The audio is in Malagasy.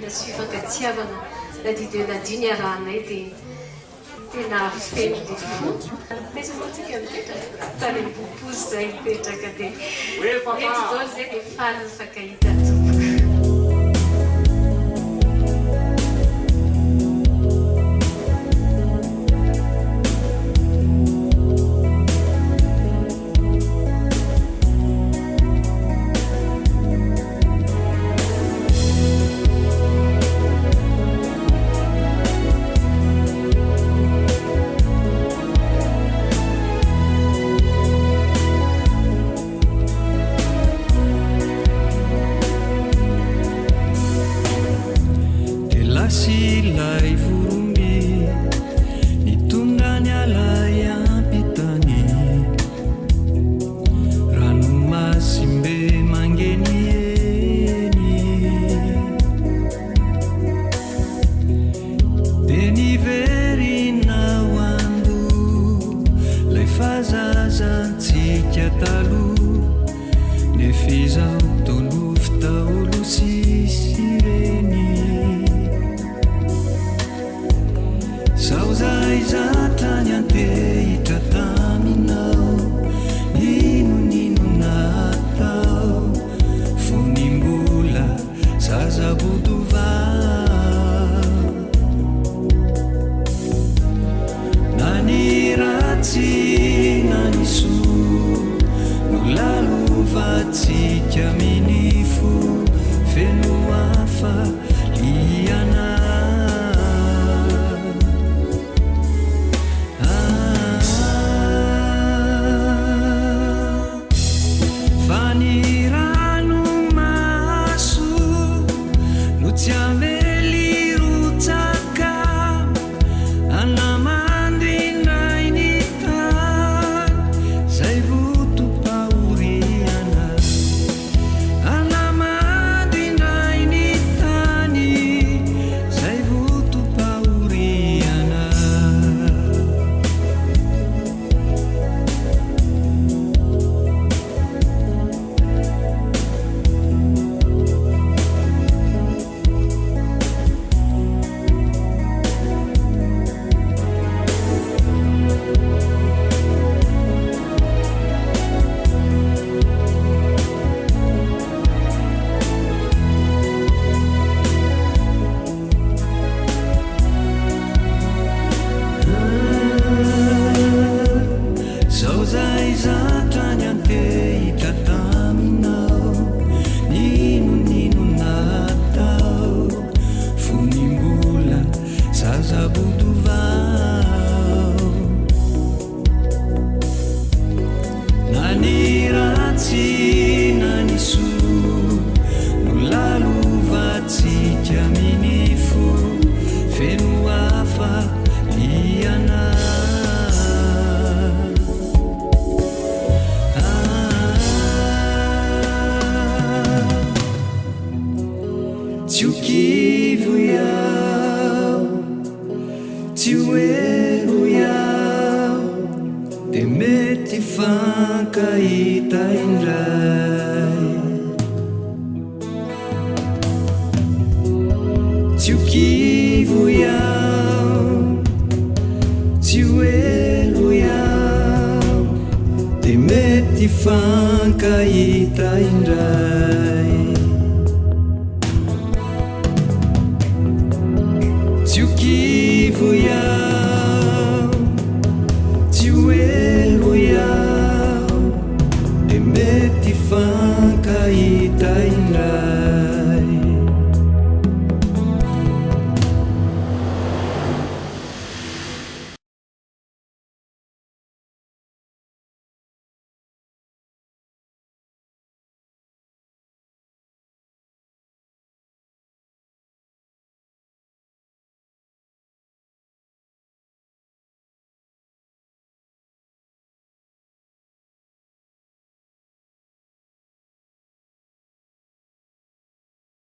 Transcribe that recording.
nasifankatsiavana na didy nadiny aranay dia tena feno dia fo mesymotsika mipetraka tany mipopozy zay mipetraka dia eto zao zay dia faly fakahita tompoko. Silai vurumbi nitunganya layapitani ranu masimbe mangenieni deniveri na wandu laifazaza ntsika talo nefiza tolufta olusisireni Sauzai zatanyante itrataminao nino natao funimbola zazabuduva nani ratsy naniso nolalovatsika minifo feno afa liana Fankaita indray tsioki